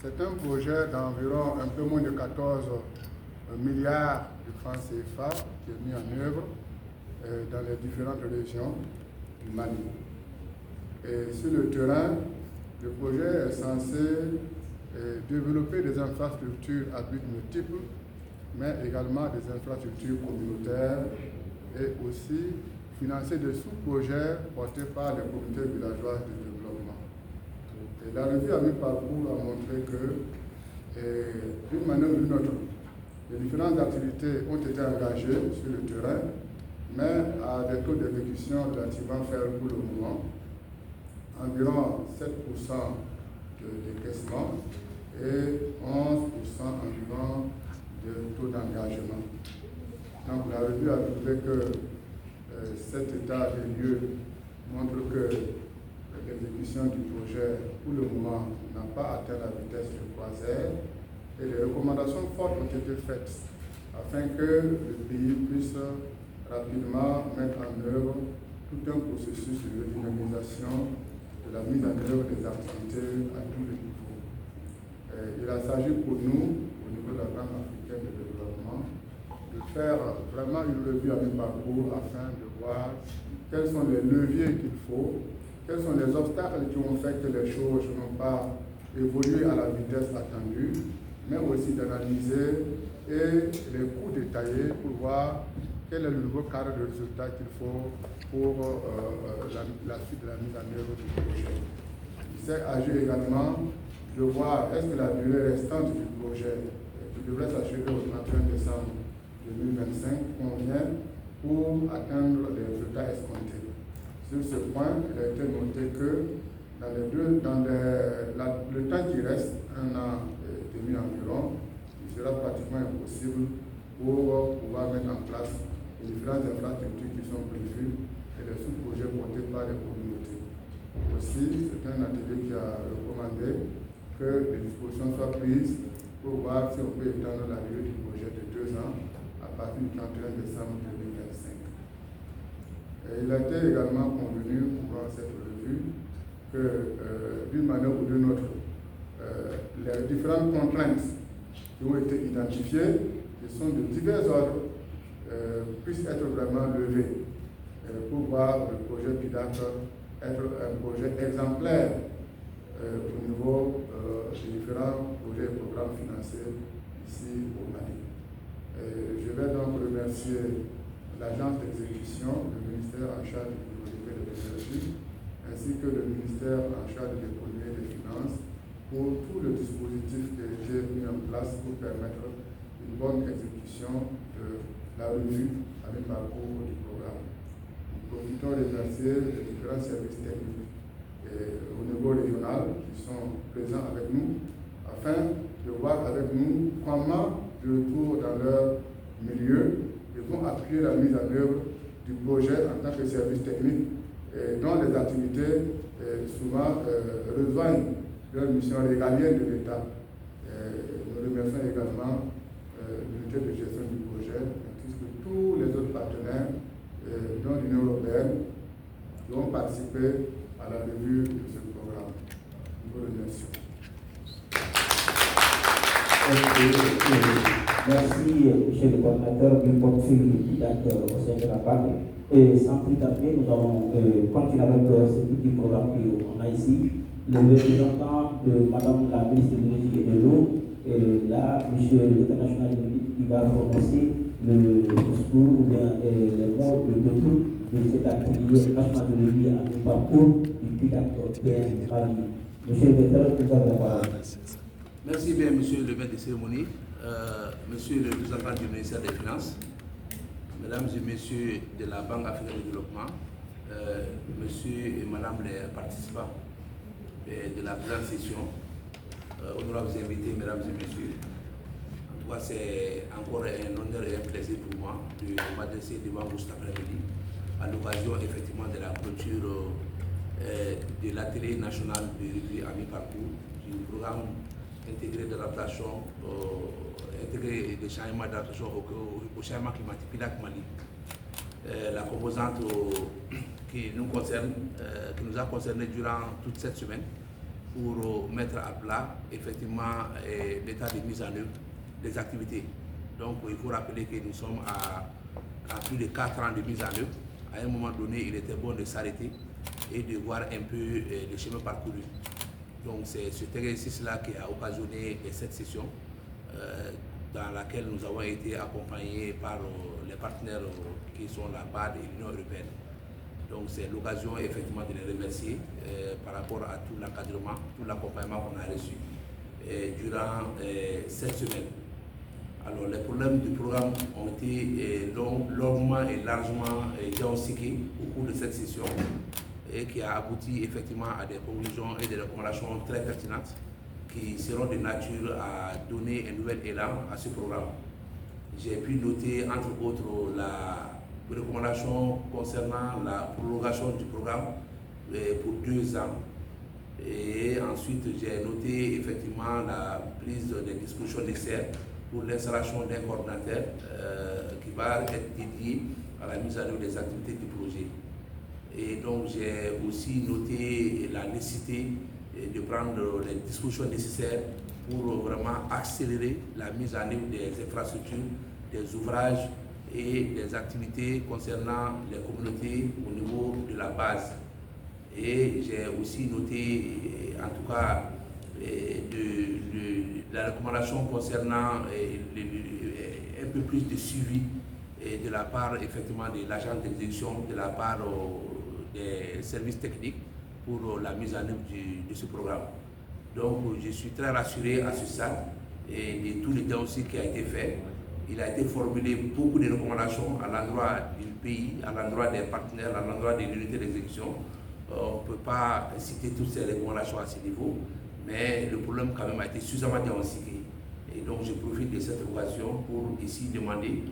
C'est un projet d'environ un peu moins de 14 milliards de francs CFA qui est mis en œuvre dans les différentes régions du Mali. Et sur le terrain, le projet est censé développer des infrastructures à but multiple, mais également des infrastructures communautaires et aussi financer des sous-projets portés par les communautés villageoises de développement. Et la revue à mi-parcours a montré que, d'une manière ou d'une autre, les différentes activités ont été engagées sur le terrain, mais à des taux d'exécution relativement faibles pour le moment, environ 7% de décaissement et 11% environ de taux d'engagement. Donc la revue a trouvé que cet état des lieux montre que l'exécution du projet, pour le moment, n'a pas atteint la vitesse de croisière et les recommandations fortes ont été faites afin que le pays puisse rapidement mettre en œuvre tout un processus de dynamisation de la mise en œuvre des activités à tous les niveaux. Il a s'agit pour nous, au niveau de la Banque africaine de développement, de faire vraiment une revue à mi-parcours afin de voir quels sont les leviers qu'il faut, quels sont les obstacles qui ont fait que les choses n'ont pas évolué à la vitesse attendue, mais aussi d'analyser et les coûts détaillés pour voir quel est le nouveau cadre de résultat qu'il faut pour la suite de la mise en œuvre du projet. Il s'est agi également de voir est-ce que la durée restante du projet, qui devrait s'achever au 31 décembre 2025, convient pour atteindre les résultats escomptés. Sur ce point, il a été noté que dans le temps qui reste, un an et demi environ, il sera pratiquement impossible pour pouvoir mettre en place les différentes infrastructures qui sont prévues et les sous-projets portés par les communautés. Aussi, c'est un atelier qui a recommandé que les dispositions soient prises pour voir si on peut étendre la durée du projet de 2 ans à partir du 31 décembre 2025. Et il a été également convenu pour cette revue que, d'une manière ou d'une autre, les différentes contraintes qui ont été identifiées, qui sont de divers ordres, puissent être vraiment levées pour voir le projet PIDAC être un projet exemplaire au niveau des différents projets et programmes financiers ici au Mali. Je vais donc remercier l'agence d'exécution, le ministère en charge de l'hydraulique et de l'énergie, ainsi que le ministère en charge de l'économie et des finances pour tout le dispositif qui a été mis en place pour permettre une bonne exécution de la revue à mi-parcours du programme. Nous profitons de remercier les différents services techniques au niveau régional qui sont présents avec nous afin de voir avec nous comment, de retour dans leur milieu, ils vont appuyer la mise en œuvre du projet en tant que service technique dont les activités souvent rejoignent leur mission régalienne de l'État. Nous remercions également l'unité de gestion du projet, ainsi que tous les autres partenaires, dont l'Union européenne, qui ont participé à la revue de ce programme. Nous vous remercions. Merci, monsieur le coordinateur du portefeuille PIDAC au sein de la BAC. Et sans plus tarder, nous allons continuer avec ce petit programme qu'on a ici. Le représentant de Madame la ministre de l'Énergie et de l'Eau, et là, monsieur l'international qui va prononcer le discours ou bien les mots de tout de cet atelier national de l'Énergie à mi-parcours du PIDAC Mali. Monsieur le directeur, vous avez la parole. Merci bien, monsieur le maître de cérémonie, monsieur le représentant du ministère des Finances, mesdames et messieurs de la Banque africaine de développement, monsieur et madame les participants de la grande session, honorables invités, mesdames et messieurs. En tout cas, c'est encore un honneur et un plaisir pour moi de m'adresser devant vous cet après-midi à l'occasion effectivement de la clôture de l'atelier national de revue à mi-parcours du programme intégré d'adaptation, intégré des changements d'adaptation au changement climatique PIDAC Mali. La composante qui nous concerne, qui nous a concerné durant toute cette semaine, pour mettre à plat effectivement l'état de mise en œuvre des activités. Donc il faut rappeler que nous sommes à plus de 4 ans de mise en œuvre. À un moment donné, il était bon de s'arrêter et de voir un peu le chemin parcouru. Donc c'est cet exercice-là qui a occasionné cette session dans laquelle nous avons été accompagnés par les partenaires qui sont là-bas de l'Union européenne. Donc c'est l'occasion effectivement de les remercier par rapport à tout l'encadrement, tout l'accompagnement qu'on a reçu durant cette semaine. Alors les problèmes du programme ont été longuement et largement diagnostiqués au cours de cette session et qui a abouti effectivement à des conclusions et des recommandations très pertinentes qui seront de nature à donner un nouvel élan à ce programme. J'ai pu noter entre autres la recommandation concernant la prolongation du programme pour 2 ans. Et ensuite, j'ai noté effectivement la prise des dispositions nécessaires pour l'installation d'un coordinateur qui va être dédié à la mise en œuvre des activités du projet. Et donc, j'ai aussi noté la nécessité de prendre les dispositions nécessaires pour vraiment accélérer la mise en œuvre des infrastructures, des ouvrages et des activités concernant les communautés au niveau de la base. Et j'ai aussi noté, en tout cas, la recommandation concernant un peu plus de suivi de la part effectivement de l'agent d'exécution, de la part des services techniques pour la mise en œuvre de ce programme. Donc je suis très rassuré à ce stade et de tout le diagnostic qui a été fait. Il a été formulé beaucoup de recommandations à l'endroit du pays, à l'endroit des partenaires, à l'endroit de l'unité d'exécution. On ne peut pas citer toutes ces recommandations à ce niveau, mais le problème quand même a été suffisamment diagnostiqué. Et donc je profite de cette occasion pour ici demander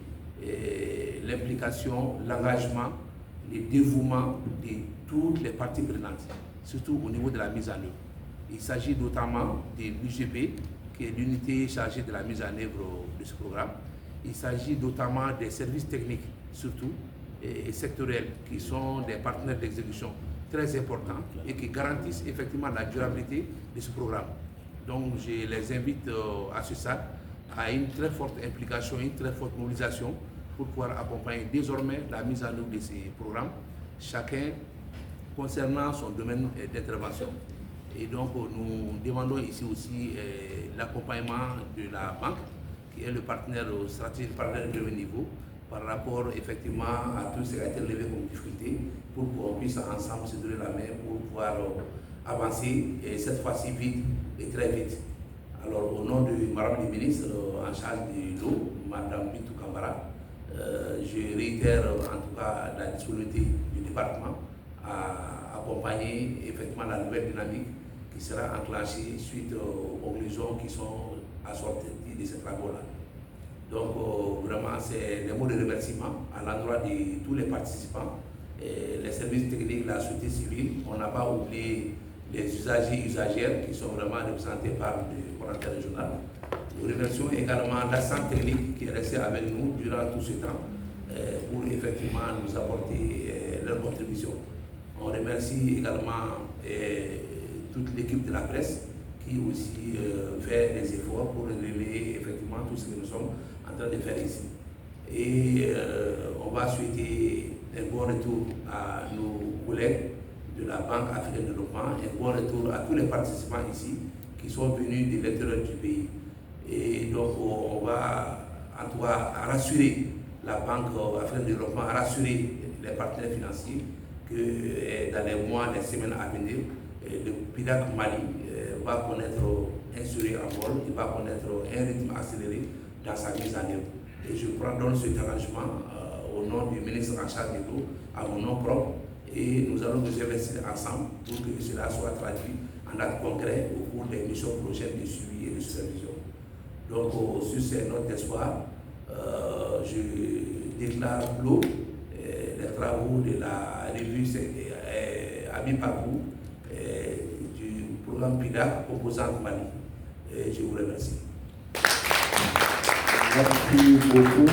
l'implication, l'engagement, le dévouement de toutes les parties prenantes, surtout au niveau de la mise en œuvre. Il s'agit notamment de l'UGP, qui est l'unité chargée de la mise en œuvre de ce programme. Il s'agit notamment des services techniques, surtout, et sectoriels, qui sont des partenaires d'exécution très importants et qui garantissent effectivement la durabilité de ce programme. Donc je les invite à ce stade à une très forte implication, une très forte mobilisation pour pouvoir accompagner désormais la mise en œuvre de ces programmes, chacun concernant son domaine d'intervention. Et donc nous demandons ici aussi l'accompagnement de la banque, qui est le partenaire stratégique, partenaire de haut niveau, par rapport effectivement à tout ce qui a été relevé comme difficulté, pour qu'on puisse ensemble se donner la main pour pouvoir avancer, et cette fois-ci vite et très vite. Alors au nom de Madame la ministre en charge de l'eau, Madame Bintou Kambara, je réitère en tout cas la disponibilité du département à accompagner effectivement la nouvelle dynamique qui sera enclenchée suite aux conclusions qui sont assorties de ces travaux-là. Donc vraiment c'est des mots de remerciement à l'endroit de tous les participants, les services techniques, la société civile. On n'a pas oublié les usagers et usagères qui sont vraiment représentés par le coordinateur régional. Nous remercions également l'assistance technique qui est resté avec nous durant tout ce temps pour effectivement nous apporter leur contribution. On remercie également toute l'équipe de la presse qui aussi fait des efforts pour relever effectivement tout ce que nous sommes en train de faire ici. Et on va souhaiter un bon retour à nos collègues de la Banque africaine de développement, un bon retour à tous les participants ici qui sont venus de l'intérieur du pays. Et donc on va en tout cas rassurer la Banque africaine de développement, rassurer les partenaires financiers que dans les mois, les semaines à venir, le PIDAC Mali va connaître un sourire en vol, il va connaître un rythme accéléré dans sa mise en œuvre. Et je donne cet engagement au nom du ministre en charge de l'eau, à mon nom propre, et nous allons nous investir ensemble pour que cela soit traduit en actes concrets au cours des missions prochaines de suivi et de supervision. Donc sur ces notes d'espoir, je déclare clos les travaux de la revue à mi-parcours du programme PIDAC composante Mali. Je vous remercie. Merci beaucoup.